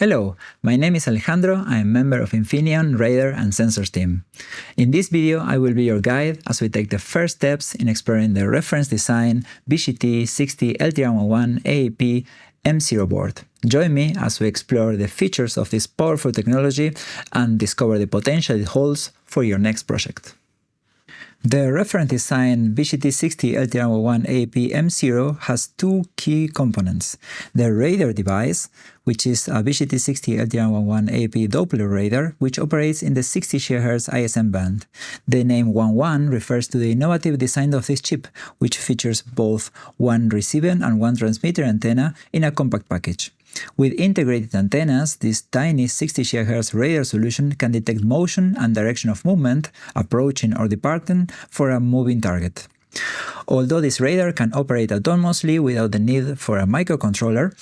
Hello, my name is Alejandro. I am a member of Infineon Radar and Sensors team. In this video, I will be your guide as we take the first steps in exploring the reference design BGT60LTR11 AEP M0 board. Join me as we explore the features of this powerful technology and discover the potential it holds for your next project. The reference design BGT60LTR11 AEP M0 has two key components: the radar device, which is a BGT60LTR11 AEP Doppler radar, which operates in the 60 GHz ISM band. The name 11 refers to the innovative design of this chip, which features both one receiving and one transmitter antenna in a compact package. With integrated antennas, this tiny 60 GHz radar solution can detect motion and direction of movement, approaching or departing for a moving target. Although this radar can operate autonomously without the need for a microcontroller,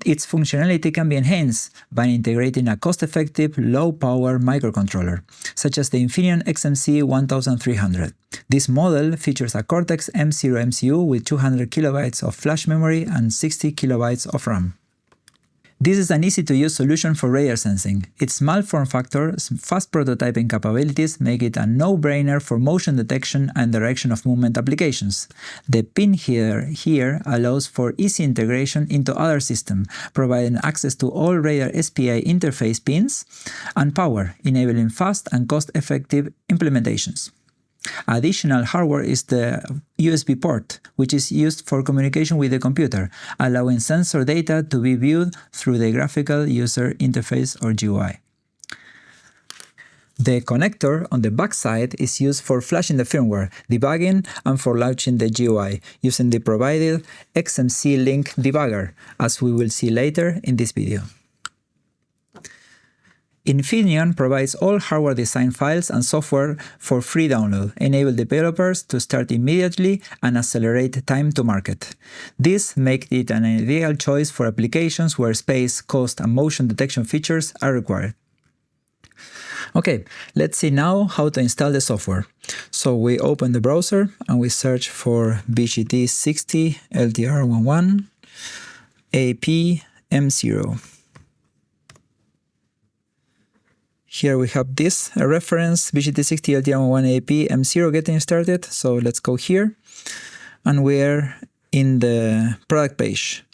its functionality can be enhanced by integrating a cost-effective, low-power microcontroller, such as the Infineon XMC 1300. This model features a Cortex M0 MCU with 200 KB of flash memory and 60 KB of RAM. This is an easy-to-use solution for radar sensing. Its small form factor, fast prototyping capabilities make it a no-brainer for motion detection and direction of movement applications. The pin here allows for easy integration into other systems, providing access to all radar SPI interface pins and power, enabling fast and cost-effective implementations. Additional hardware is the USB port, which is used for communication with the computer, allowing sensor data to be viewed through the graphical user interface or GUI. The connector on the backside is used for flashing the firmware, debugging, and for launching the GUI, using the provided XMC Link debugger, as we will see later in this video. Infineon provides all hardware design files and software for free download, enabling developers to start immediately and accelerate time to market. This makes it an ideal choice for applications where space, cost, and motion detection features are required. Okay, let's see now how to install the software. So we open the browser and we search for BGT60LTR11 AEP M0. Here we have this reference, BGT60LTR11 AEP M0 getting started. So let's go here. And we're in the product page.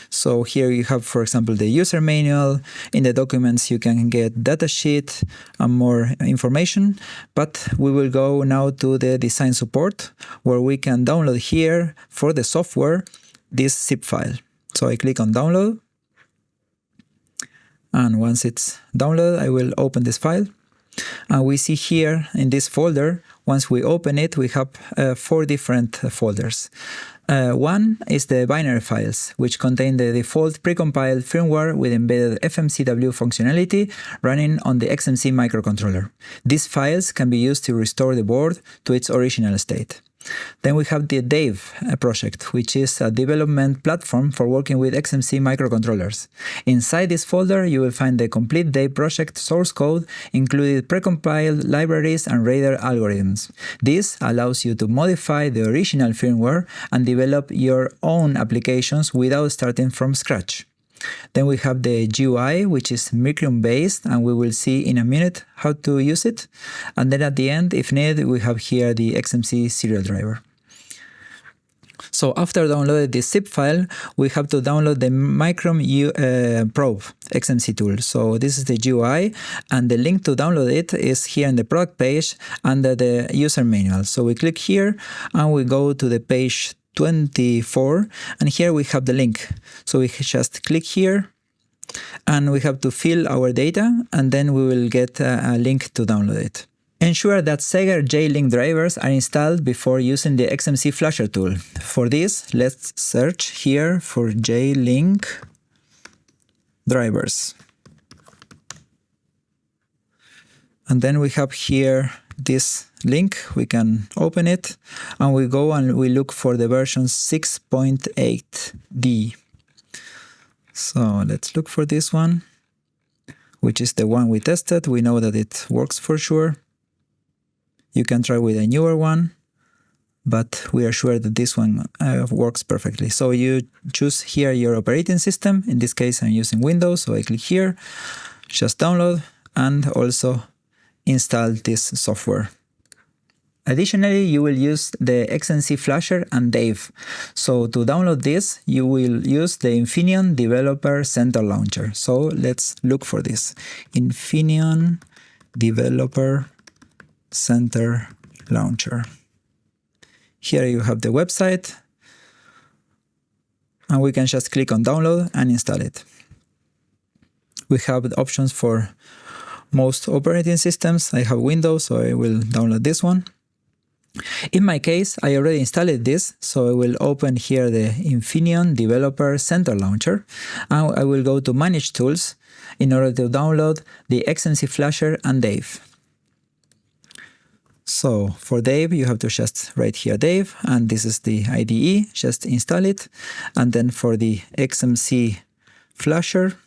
So here you have, for example, the user manual. In the documents you can get datasheet and more information. But we will go now to the design support, where we can download here for the software this zip file. So I click on download. And once it's downloaded, I will open this file. And we see here in this folder, once we open it, we have 4 different folders. One is the binary files, which contain the default precompiled firmware with embedded FMCW functionality running on the XMC microcontroller. These files can be used to restore the board to its original state. Then we have the Dave project, which is a development platform for working with XMC microcontrollers. Inside this folder, you will find the complete Dave project source code, including precompiled libraries and radar algorithms. This allows you to modify the original firmware and develop your own applications without starting from scratch. Then we have the GUI, which is Micron-based, and we will see in a minute how to use it. And then at the end, if needed, we have here the XMC serial driver. So after downloading this zip file, we have to download the Micron Probe XMC tool. So this is the GUI, and the link to download it is here in the product page under the user manual. So we click here, and we go to the page 24, and here we have the link. So we just click here, and we have to fill our data, and then we will get a link to download it. Ensure that Sega JLink drivers are installed before using the XMC Flasher tool. For this, let's search here for JLink drivers. And then we have here this link. We can open it, and we go and we look for the version 6.8D. So let's look for this one, which is the one we tested. We know that it works for sure. You can try with a newer one. but we are sure that this one works perfectly. So you choose here your operating system. In this case, I'm using Windows, so I click here, just download, and also install this software. Additionally, you will use the XMC Flasher and Dave. So to download this, you will use the Infineon Developer Center Launcher. So let's look for this. Infineon Developer Center Launcher. Here you have the website, and we can just click on download and install it. We have the options for most operating systems. I have Windows, so I will download this one. In my case, I already installed this, so I will open here the Infineon Developer Center Launcher, and I will go to Manage Tools in order to download the XMC Flasher and Dave. So for Dave, you have to just write here Dave, and this is the IDE, just install it. And then for the XMC Flasher,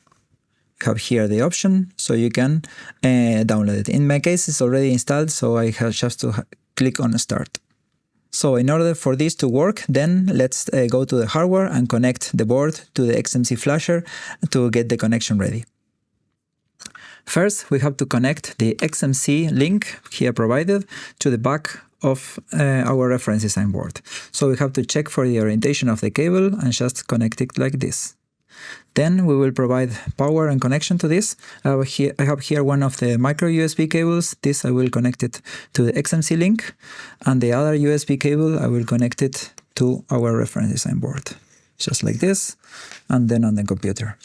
you have here the option, so you can download it. In my case, it's already installed, so I have just to click on Start. So in order for this to work, then let's go to the hardware and connect the board to the XMC Flasher to get the connection ready. First, we have to connect the XMC link here provided to the back of our reference design board. So we have to check for the orientation of the cable and just connect it like this. Then we will provide power and connection to this. I have here one of the micro USB cables. This I will connect it to the XMC link, and the other USB cable I will connect it to our reference design board, just like this, and then on the computer.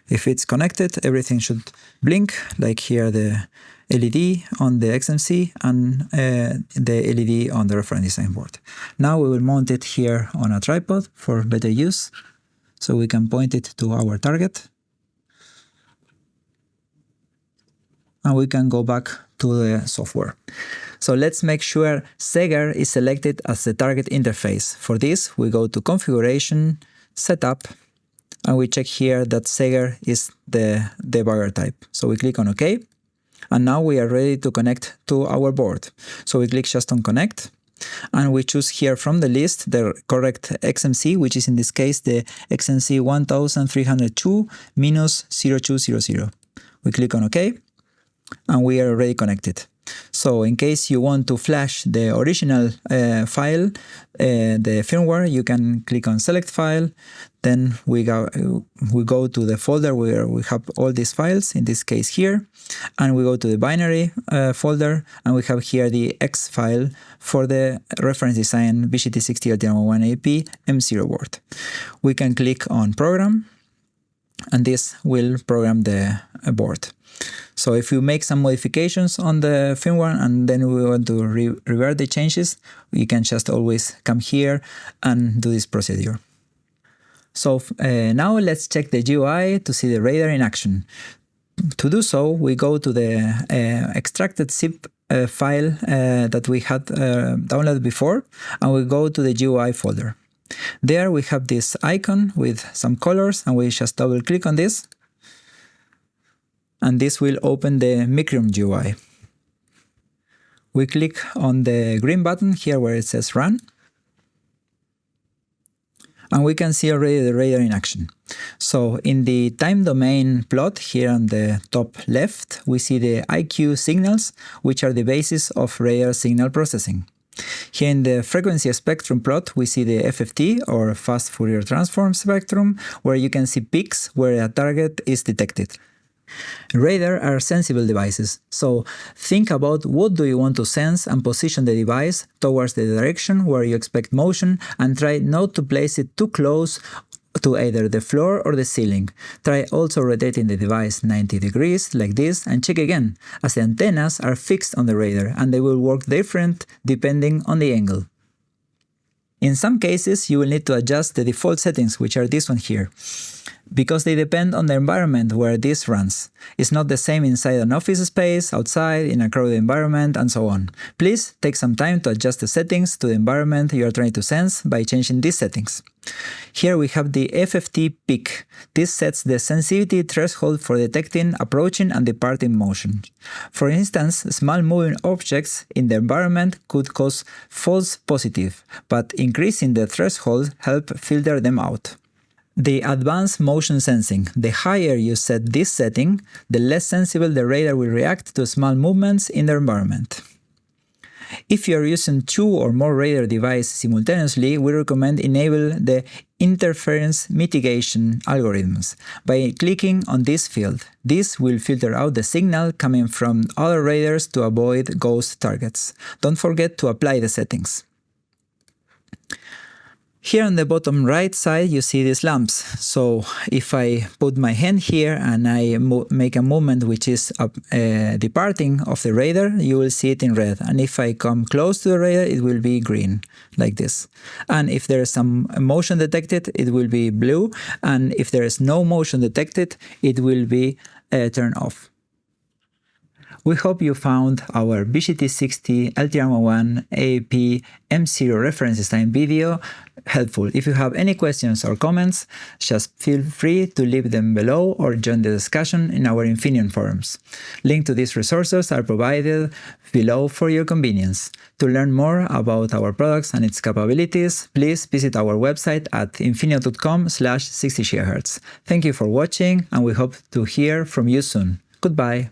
If it's connected, everything should blink, like here the LED on the XMC and the LED on the reference design board. Now we will mount it here on a tripod for better use, so we can point it to our target. And we can go back to the software. So let's make sure Segar is selected as the target interface. For this, we go to Configuration, Setup, and we check here that Segar is the debugger type. So we click on OK, and now we are ready to connect to our board. So we click just on Connect, and we choose here from the list the correct XMC, which is in this case the XMC 1302-0200. We click on OK, and we are already connected. So in case you want to flash the original file, the firmware, you can click on Select File. Then we go to the folder where we have all these files, in this case here, and we go to the binary folder, and we have here the X file for the reference design BGT60LT1AP M0 board. We can click on Program, and this will program the board. So if you make some modifications on the firmware and then we want to revert the changes, we can just always come here and do this procedure. So now let's check the GUI to see the radar in action. To do so, we go to the extracted zip file that we had downloaded before, and we go to the GUI folder. There we have this icon with some colors, and we just double click on this. And this will open the Micron GUI. We click on the green button here where it says Run, and we can see already the radar in action. So in the time domain plot here on the top left, we see the IQ signals, which are the basis of radar signal processing. Here in the frequency spectrum plot, we see the FFT, or fast Fourier transform spectrum, where you can see peaks where a target is detected. Radar are sensible devices, so think about what do you want to sense and position the device towards the direction where you expect motion, and try not to place it too close to either the floor or the ceiling. Try also rotating the device 90 degrees like this, and check again, as the antennas are fixed on the radar and they will work different depending on the angle. In some cases, you will need to adjust the default settings, which are this one here. because they depend on the environment where this runs. It's not the same inside an office space, outside, in a crowded environment, and so on. Please take some time to adjust the settings to the environment you are trying to sense by changing these settings. Here we have the FFT peak. This sets the sensitivity threshold for detecting approaching and departing motion. For instance, small moving objects in the environment could cause false positive, but increasing the threshold helps filter them out. The advanced motion sensing. The higher you set this setting, the less sensible the radar will react to small movements in the environment. If you are using 2 or more radar devices simultaneously, we recommend enable the interference mitigation algorithms by clicking on this field. This will filter out the signal coming from other radars to avoid ghost targets. Don't forget to apply the settings. Here on the bottom right side you see these lamps. So if I put my hand here and I make a movement which is departing of the radar, you will see it in red. And if I come close to the radar, it will be green, like this. And if there is some motion detected, it will be blue. And if there is no motion detected, it will be turned off. We hope you found our BGT60 LTR1 AAP M0 reference time video helpful. If you have any questions or comments, just feel free to leave them below or join the discussion in our Infineon forums. Links to these resources are provided below for your convenience. To learn more about our products and its capabilities, please visit our website at infineon.com/60GHz. Thank you for watching, and we hope to hear from you soon. Goodbye.